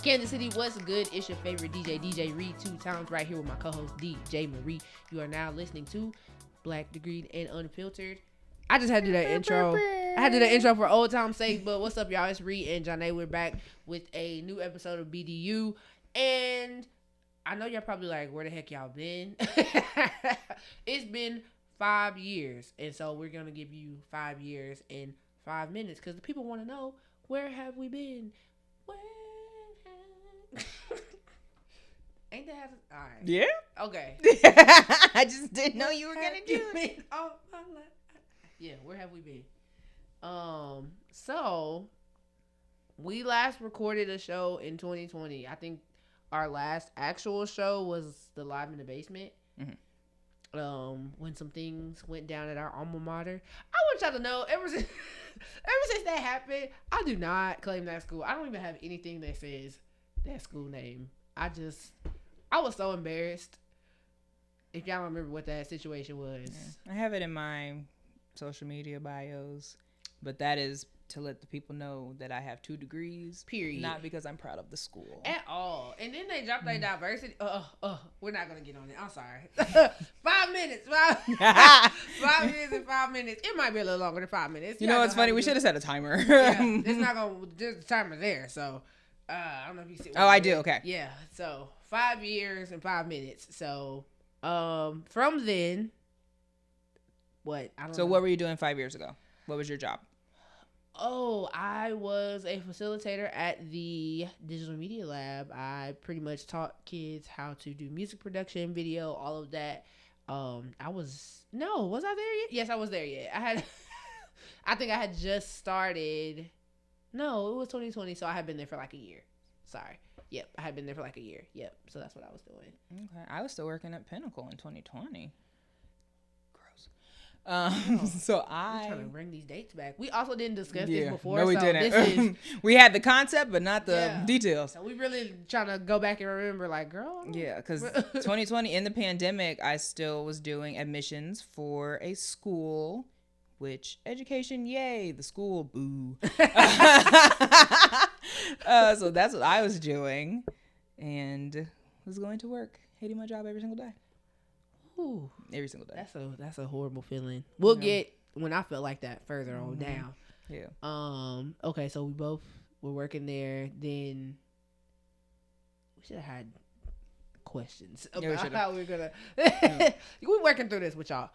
Kansas City, what's good? It's your favorite DJ Re, 2 times right here with my co-host DJ Marie. You are now listening to Black, Degreed, and Unfiltered. I just had to do that intro. I had to do that intro for old time's sake, but what's up, y'all? It's Re and Janaé. We're back with a new episode of BDU, and I know y'all probably like, where the heck y'all been? It's been 5 years, and so we're gonna give you 5 years in 5 minutes because the people want to know, where have we been? Ain't that all right? Yeah. Okay. I just didn't know you were gonna do it. Oh my life. Yeah, where have we been? So we last recorded a show in 2020. I think our last actual show was the Live in the Basement. Mm-hmm. When some things went down at our alma mater. I want y'all to know, ever since that happened, I do not claim that school. I don't even have anything that says that school name. I was so embarrassed. If y'all don't remember what that situation was. Yeah. I have it in my social media bios, but that is to let the people know that I have 2 degrees. Period. Not because I'm proud of the school. At all. And then they dropped their diversity. We're not going to get on it. I'm sorry. 5 minutes. 5 years and 5 minutes. It might be a little longer than 5 minutes. You know what's funny? We should have set a timer. Yeah, it's not going to, there's a timer there. So, I don't know if you see. Oh, I do. Okay. Yeah. So, 5 years and 5 minutes. So, from then, what? I don't know. What were you doing 5 years ago? What was your job? Oh, I was a facilitator at the Digital Media Lab. I pretty much taught kids how to do music production, video, all of that. Was I there yet? Yes, I was there yet. I think I had just started. No, it was 2020, so I had been there for like a year. Sorry. Yep, I had been there for like a year. Yep, so that's what I was doing. Okay, I was still working at Pinnacle in 2020. I'm So trying to bring these dates back. We also didn't discuss this before. No, we didn't. We had the concept, but not the details. So we really trying to go back and remember, like, girl. Yeah, because 2020 in the pandemic, I still was doing admissions for a school. Which education, yay! The school, boo. So that's what I was doing, and was going to work, hating my job every single day. Ooh, every single day. That's a horrible feeling. We'll get when I felt like that further on down. Yeah. Okay, so we both were working there. Then we should have had questions about how we're gonna. We're working through this with y'all.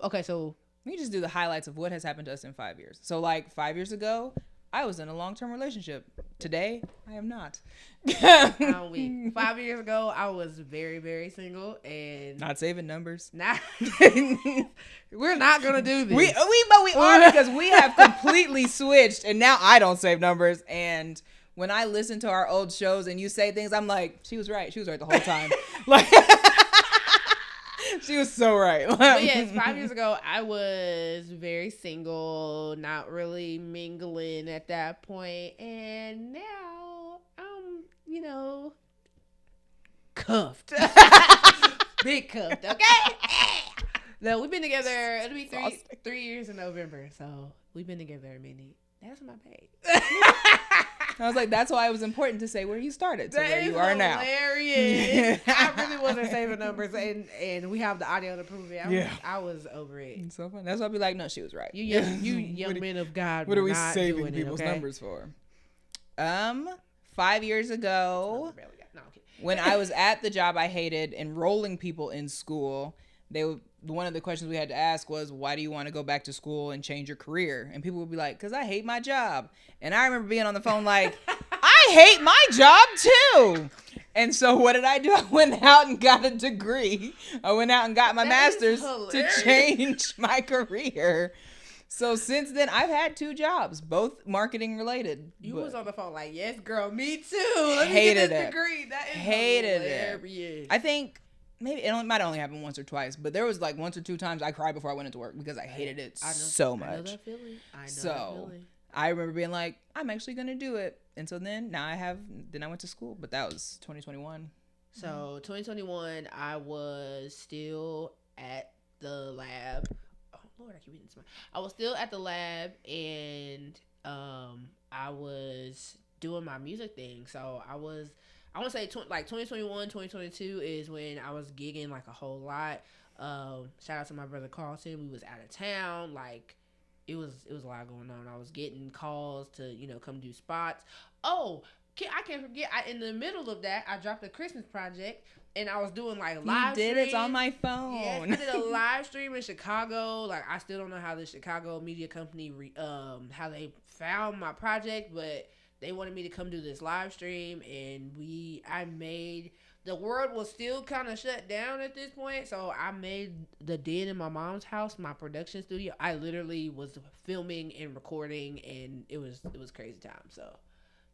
Okay, so we just do the highlights of what has happened to us in 5 years. So, like 5 years ago, I was in a long-term relationship. Today, I am not. 5 years ago, I was very, very single and not saving numbers. We're not gonna do this. We are, because we have completely switched, and now I don't save numbers. And when I listen to our old shows and you say things, I'm like, she was right. She was right the whole time. Like. She was so right. But yes, 5 years ago, I was very single, not really mingling at that point. And now I'm, cuffed. Big cuffed, okay? No, we've been together, it'll be 3 years in November. So we've been together a minute. That's my babe. I was like, that's why it was important to say where you started to where you are now. Hilarious. I really wasn't saving numbers, and we have the audio to prove it. I was over it. It's so fun. That's why I'd be like, no, she was right. You young men of God. What are we saving people's numbers for? 5 years ago, when I was at the job I hated, enrolling people in school, one of the questions we had to ask was, why do you want to go back to school and change your career? And people would be like, because I hate my job. And I remember being on the phone like, I hate my job too. And so what did I do? I went out and got a degree. I went out and got my master's to change my career. So since then, I've had 2 jobs, both marketing related. You was on the phone like, yes, girl, me too. Let me hated get this it. degree. That is hated hilarious. It. I think maybe it might only happen once or twice, but there was like 1 or 2 times I cried before I went into work because I hated it so much. I know that feeling. that feeling. I remember being like, I'm actually going to do it. And so then I went to school, but that was 2021. So 2021, I was still at the lab. Oh Lord, I keep reading this. I was still at the lab, and I was doing my music thing. So I want to say like 2021, 2022 is when I was gigging like a whole lot. Shout out to my brother Carlton. We was out of town. Like it was a lot going on. I was getting calls to come do spots. Oh, I can't forget. In the middle of that, I dropped a Christmas project, and I was doing like live. You did. It's on my phone. Yes, I did a live stream in Chicago. Like I still don't know how the Chicago media company how they found my project, but they wanted me to come do this live stream, and I made. The world was still kind of shut down at this point, so I made the den in my mom's house, my production studio. I literally was filming and recording, and it was crazy time. So,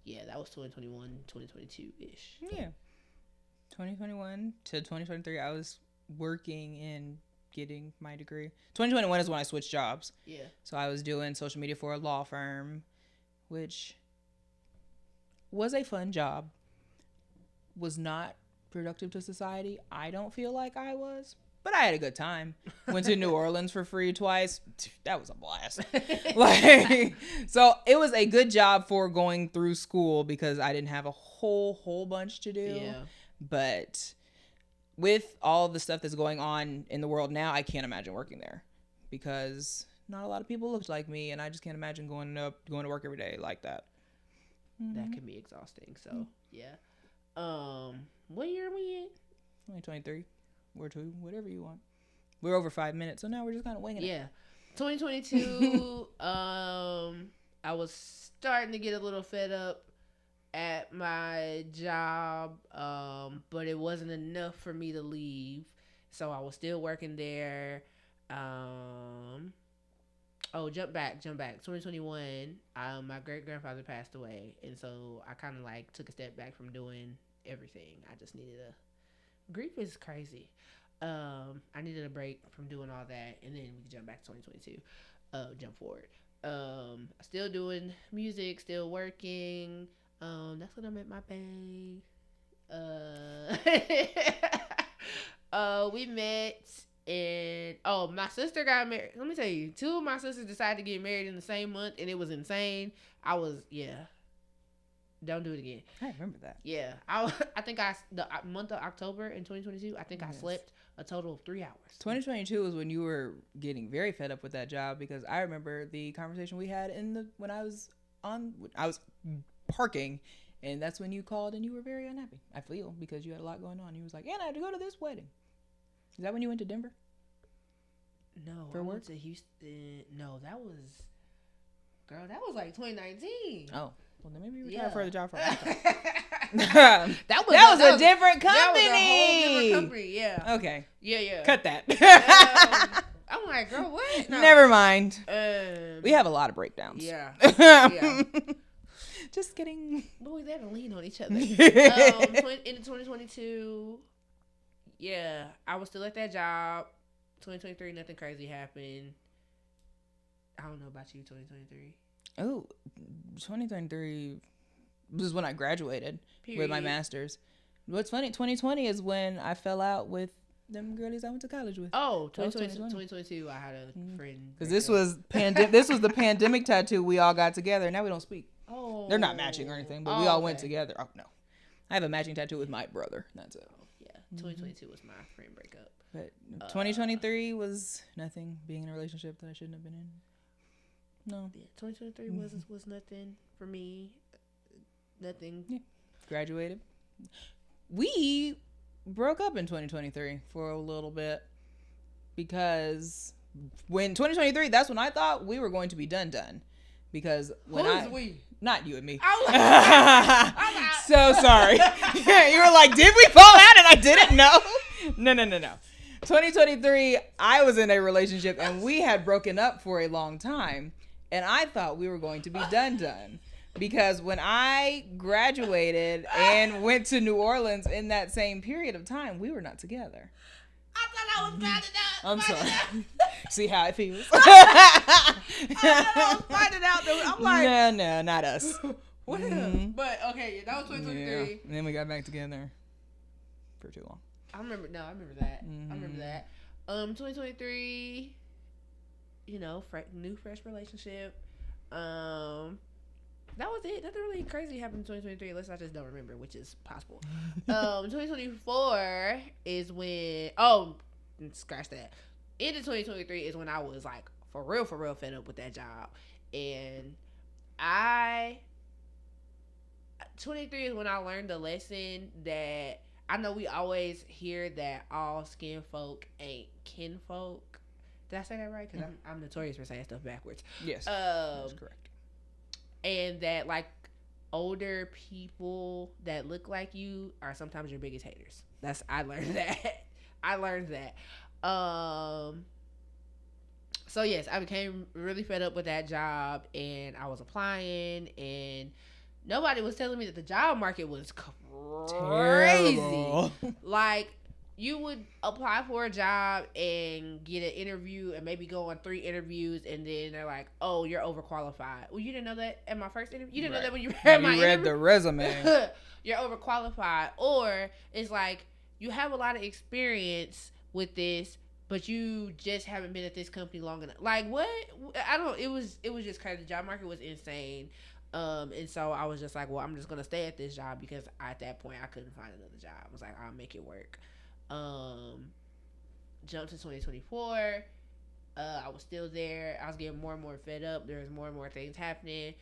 yeah, that was 2021, 2022-ish. Yeah. 2021 to 2023, I was working and getting my degree. 2021 is when I switched jobs. Yeah. So I was doing social media for a law firm, which was a fun job. Was not productive to society. I don't feel like I was, but I had a good time. Went to New Orleans for free twice. That was a blast. So it was a good job for going through school because I didn't have a whole bunch to do. Yeah. But with all the stuff that's going on in the world now, I can't imagine working there because not a lot of people looked like me, and I just can't imagine going to work every day like that. That can be exhausting. So yeah. What year are we in? 2023 or 2, whatever you want. We're over 5 minutes, so now we're just kind of winging it. Yeah. 2022, I was starting to get a little fed up at my job, but it wasn't enough for me to leave. So I was still working there. Jump back. 2021, my great-grandfather passed away, and so I kind of like took a step back from doing everything. I just needed grief is crazy. I needed a break from doing all that, and then we can jump back to 2022. Jump forward. Still doing music, still working. That's when I met my bae. We met, and my sister got married. Let me tell you, 2 of my sisters decided to get married in the same month, and it was insane. Don't do it again. I remember that. Yeah, I think the month of October in 2022, I think I slept a total of 3 hours. 2022 was when you were getting very fed up with that job, because I remember the conversation we had when I was parking, and that's when you called and you were very unhappy. I feel, because you had a lot going on. You was like, "And I had to go to this wedding." Is that when you went to Denver? No, for I work? went to Houston. No, that was like 2019. Oh. Well, then maybe you retired for the job for a long time. that was a different company. That was a whole different company. Yeah. Okay. Yeah. Cut that. I'm like, girl, what? No. Never mind. We have a lot of breakdowns. Yeah. Just kidding. But we there to lean on each other. In 2022, yeah, I was still at that job. 2023, nothing crazy happened. I don't know about you, 2023. Oh, 2023 was when I graduated with my master's. What's funny, 2020 is when I fell out with them girlies I went to college with. Oh, 2022, I had a friend. Because this was the pandemic tattoo we all got together. Now we don't speak. Oh. They're not matching or anything, but we all went together. Oh, no. I have a matching tattoo with my brother. That's it. Yeah, 2022 was my friend breakup. But 2023 was nothing, being in a relationship that I shouldn't have been in. No. Yeah, 2023 was nothing for me. Nothing. Yeah. Graduated. We broke up in 2023 for a little bit, because when 2023, that's when I thought we were going to be done. Because when we? Not you and me. I'm so sorry. You were like, did we fall out and I didn't know? No. 2023, I was in a relationship and we had broken up for a long time. And I thought we were going to be done. Because when I graduated and went to New Orleans in that same period of time, we were not together. I thought I was finding out. I'm sorry. See how it feels? I thought I was finding out. I'm like, no, not us. What? But okay, that was 2023. Yeah. And then we got back together for too long. I remember that. I remember that. 2023. You know, new fresh relationship. That was it. Nothing really crazy happened in 2023 unless I just don't remember, which is possible. 2024 is when scratch that. Into 2023 is when I was like for real fed up with that job, and 23 is when I learned the lesson that I know we always hear that all skin folk ain't kinfolk. Did I say that right? Because I'm notorious for saying stuff backwards. Yes, that's correct. And that like older people that look like you are sometimes your biggest haters. I learned that. So yes, I became really fed up with that job, and I was applying, and nobody was telling me that the job market was crazy. Like, you would apply for a job and get an interview and maybe go on 3 interviews, and then they're like, oh, you're overqualified. Well, you didn't know that at my first interview? You didn't know that when you read my interview? You read the resume. You're overqualified. Or it's like, you have a lot of experience with this, but you just haven't been at this company long enough. Like, what? It was just crazy. The job market was insane. And so I was just like, well, I'm just going to stay at this job because at that point I couldn't find another job. I was like, I'll make it work. Jumped to 2024. I was still there. I was getting more and more fed up. There was more and more things happening.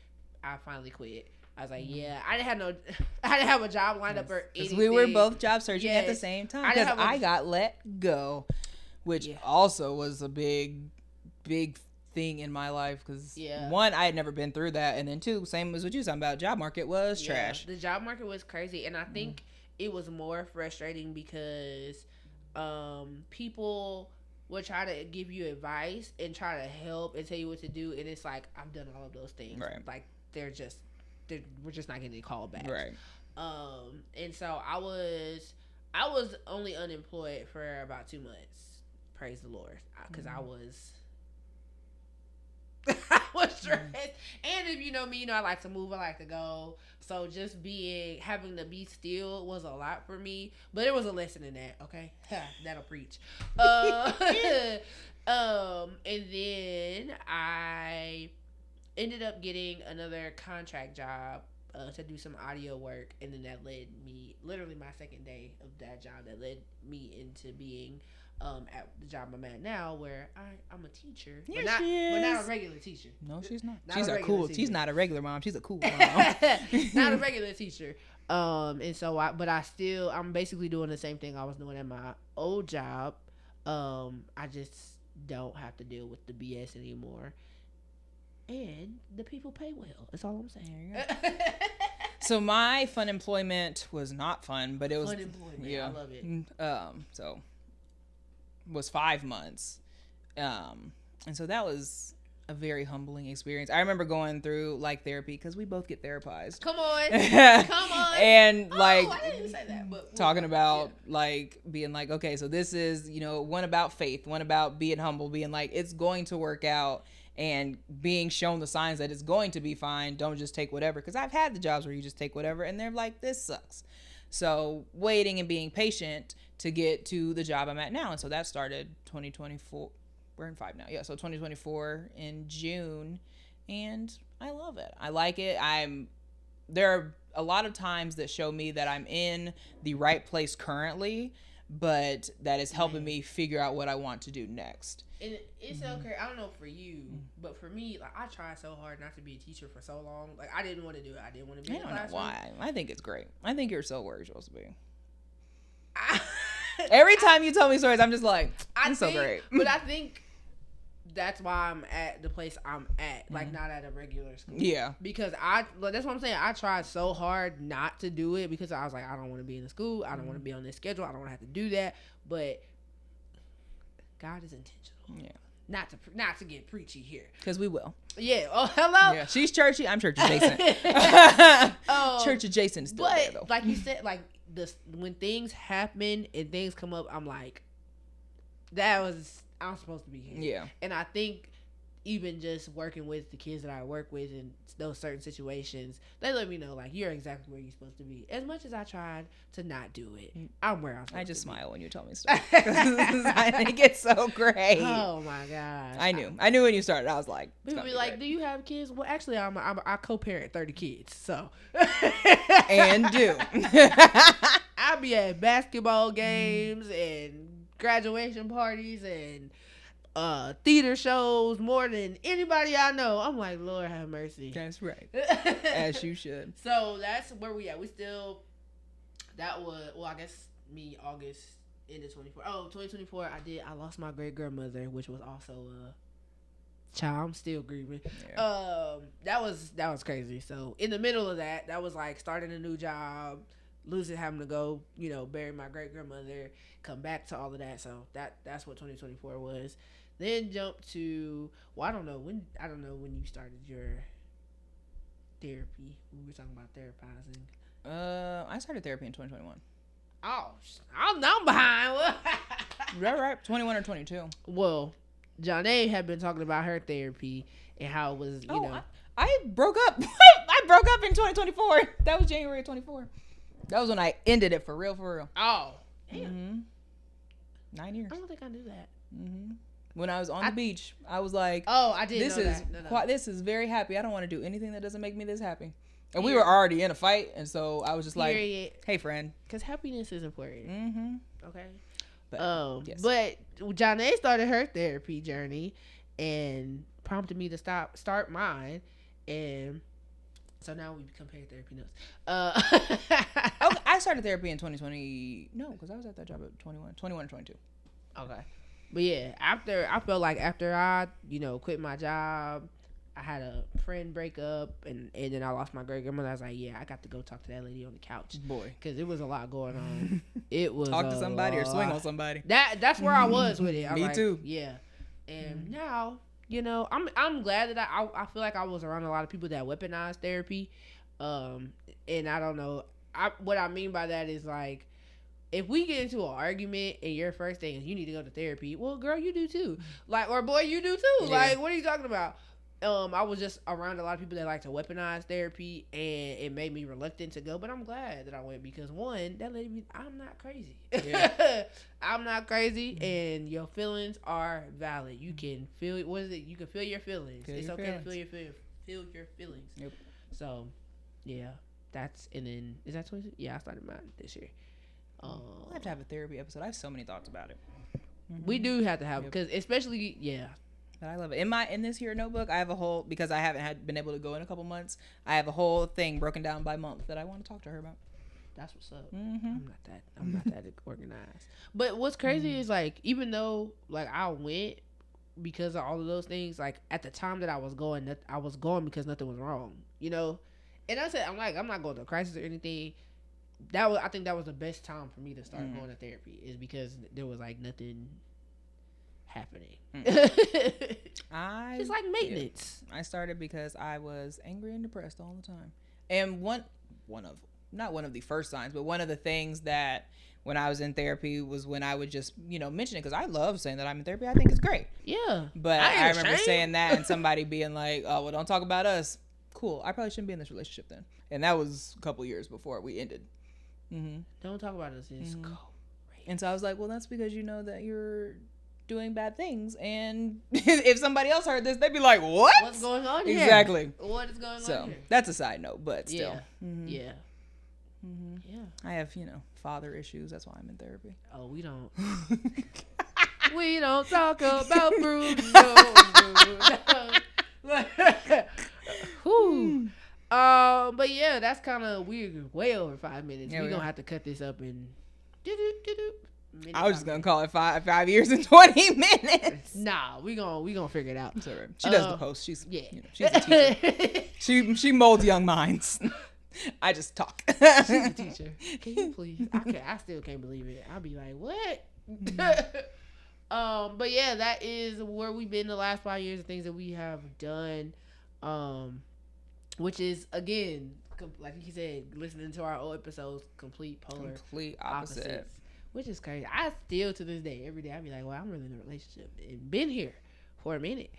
I finally quit. I was like, yeah, I didn't have a job lined up or anything. We were both job searching at the same time because I got let go, which also was a big thing in my life because one, I had never been through that, and then two, same as what you were talking about, job market was trash. The job market was crazy, and I think it was more frustrating because people would try to give you advice and try to help and tell you what to do, and it's like, I've done all of those things. Right. Like, we're just not getting called back. Right. And so I was only unemployed for about 2 months. Praise the Lord, because I was stressed. And if you know me, I like to move, I like to go. So just having to be still was a lot for me. But there was a lesson in that, okay? That'll preach. And then I ended up getting another contract job to do some audio work. And then that led me, literally my second day of that job, that led me into being at the job I'm at now, where I'm a teacher, but not a regular teacher. No, she's not. She's not a regular mom. She's a cool mom. Not a regular teacher. And so I'm basically doing the same thing I was doing at my old job. I just don't have to deal with the BS anymore, and the people pay well. That's all I'm saying. So my fun employment was not fun, but it was fun employment. Yeah, I love it. So was 5 months, and so that was a very humbling experience. I remember going through like therapy because we both get therapized. Come on. And like, I didn't even say that, but talking about like being like, okay, so this is, one about faith, one about being humble, being like, it's going to work out, and being shown the signs that it's going to be fine. Don't just take whatever, because I've had the jobs where you just take whatever and they're like, this sucks. So waiting and being patient to get to the job I'm at now. And so that started 2024. We're in 5 now. Yeah. So 2024 in June, and I love it. I like it. There are a lot of times that show me that I'm in the right place currently, but that is helping me figure out what I want to do next. And it's okay. I don't know for you, but for me, like, I tried so hard not to be a teacher for so long. Like, I didn't want to do it. I didn't want to be in the classroom. I don't know why. I think it's great. I think you're so where you're supposed to be. Every time you tell me stories, I'm just like, so great. But I think that's why I'm at the place I'm at, like, not at a regular school. Yeah. Because that's what I'm saying. I tried so hard not to do it because I was like, I don't want to be in the school. I don't want to be on this schedule. I don't want to have to do that. But God is intentional. Yeah. Not to get preachy here. Because we will. Yeah. Oh, hello. Yeah. She's churchy. I'm church adjacent. Church adjacent is still there, though. Like you said, like, when things happen and things come up, I'm like, I'm supposed to be here. Yeah. And I think even just working with the kids that I work with in those certain situations, they let me know, like, you're exactly where you're supposed to be. As much as I tried to not do it, I'm where I'm supposed to be. I just smile when you tell me stuff. I think it's so great. Oh, my gosh. I knew when you started. I was like, people be like, great. Do you have kids? Well, actually, I co-parent 30 kids, so. And do. I'll be at basketball games and graduation parties and theater shows more than anybody I know. I'm like, Lord have mercy. That's right. As you should. So that's where we at. We still, that was, well, I guess August into 24. Oh, 2024, I lost my great grandmother, which was also child. I'm still grieving. Yeah. That was crazy. So in the middle of that was like starting a new job, having to go, bury my great grandmother, come back to all of that. So that's what 2024 was. Then jump to, I don't know when you started your therapy. We were talking about therapizing. I started therapy in 2021. Oh, I'm behind. Right. 21 or 22. Well, Janaé had been talking about her therapy and how it was, I broke up. I broke up in 2024. That was January of 24. That was when I ended it for real. Oh, damn. Mm-hmm. 9 years. I don't think I knew that. Mm-hmm. When I was on the beach, I was like, "Oh, I didn't know that. No. This is very happy. I don't want to do anything that doesn't make me this happy." And we were already in a fight, and so I was just like, "Hey, friend," because happiness is important. Mm-hmm. Okay. Yes. But Janaé started her therapy journey and prompted me to start mine, and so now we compare therapy notes. Okay, I started therapy in 2020. No, because I was at that job at 21 or 22. Okay. But yeah, after I, quit my job, I had a friend break up, and then I lost my great grandmother. I was like, yeah, I got to go talk to that lady on the couch, boy, because it was a lot going on. It was talk to somebody or swing on somebody. That's where I was with it. Me too. Yeah, and now I'm glad that I feel like I was around a lot of people that weaponized therapy, and I don't know. What I mean by that is, like, if we get into an argument and your first thing is you need to go to therapy, well, girl, you do too. Like, or boy, you do too. Yeah. Like, what are you talking about? I was just around a lot of people that like to weaponize therapy, and it made me reluctant to go. But I'm glad that I went, because one, that lady me, I'm not crazy. Yeah. I'm not crazy, and your feelings are valid. You can feel, what is it? You can feel your feelings. It's okay to feel your feelings. Yep. So, yeah, and then, is that 20? Yeah, I started mine this year. We'll have to have a therapy episode. I have so many thoughts about it. Mm-hmm. We do have to have, because especially, But I love it. In this here notebook, I have a whole, because I haven't been able to go in a couple months, I have a whole thing broken down by month that I want to talk to her about. That's what's up. Mm-hmm. I'm not that organized. But what's crazy is, like, even though, like, I went because of all of those things, like, at the time that I was going because nothing was wrong, And I said, I'm not going to a crisis or anything. I think that was the best time for me to start going to therapy, is because there was, like, nothing happening. It's like maintenance. I started because I was angry and depressed all the time. And not one of the first signs, but one of the things that when I was in therapy was when I would just, mention it, because I love saying that I'm in therapy. I think it's great. Yeah. But I remember saying that and somebody being like, oh, well, don't talk about us. Cool. I probably shouldn't be in this relationship then. And that was a couple years before we ended. Mm-hmm. Don't talk about us. It's crazy. And so I was like, well, that's because you know that you're doing bad things, and if somebody else heard this, they'd be like, what? What's going on here? Exactly. What is going on here? That's a side note, but still. Yeah. Mm-hmm. Yeah. Mm-hmm. Yeah. I have, father issues. That's why I'm in therapy. Oh, we don't. We don't talk about Bruno. Whew. But yeah, that's kind of weird. Way over 5 minutes. We're gonna have to cut this up in. I was just gonna call it 5 years and 20 minutes. Nah, we gonna figure it out. It's all right. She does the post. She's she's a teacher. she molds young minds. I just talk. She's a teacher. Can you please? I still can't believe it. I'll be like, what? But yeah, that is where we've been the last 5 years, of things that we have done. Which is, again, like you said, listening to our old episodes, complete opposites. Which is crazy. I still, to this day, every day, I be like, well, I'm really in a relationship and been here for a minute.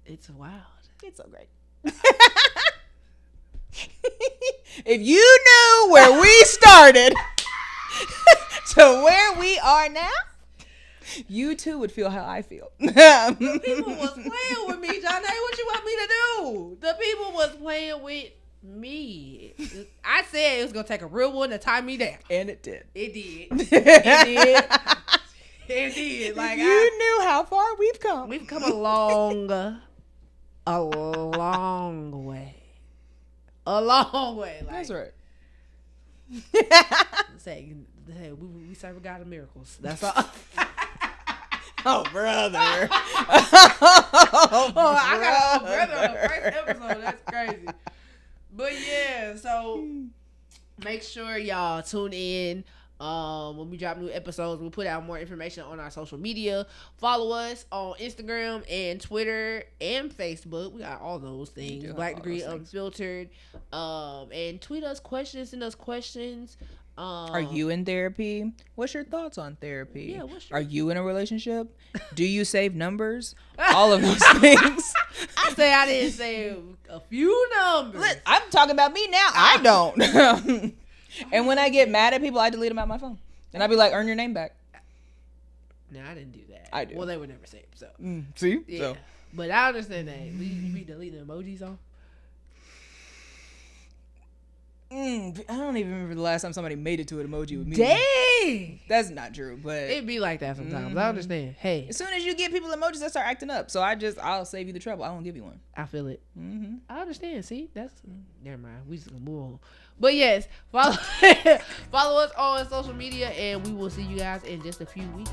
It's wild. It's so great. If you knew where we started to where we are now, you too would feel how I feel. The people was playing with me, Janaé. What you want me to do? The people was playing with me. I said it was gonna take a real one to tie me down, and it did. It did. It did. It did. Like you knew how far we've come. We've come a long way. A long way. Like, that's right. Say, hey, we serve a God of miracles. That's all. Oh, brother. I got a brother on the first episode. That's crazy. But yeah, so make sure y'all tune in. When we drop new episodes, we'll put out more information on our social media. Follow us on Instagram and Twitter and Facebook. We got all those things. Black Degree Unfiltered. And tweet us questions, send us questions. Are you in therapy? What's your thoughts on therapy? Yeah, are you in a relationship? Do you save numbers? All of those things. I didn't save a few numbers. I'm talking about me now. I don't. And when I get mad at people, I delete them out my phone. And I'd be like, earn your name back. No, I didn't do that. I do. Well, they were never saved. So see? Yeah. So. But I understand that. You be deleting emojis on? I don't even remember the last time somebody made it to an emoji with me. Dang! That's not true, but it be like that sometimes. I understand. Hey. As soon as you get people emojis, they start acting up. So I'll save you the trouble. I won't give you one. I feel it. I understand. See? Never mind. We just gonna move on. But yes, follow us on social media, and we will see you guys in just a few weeks.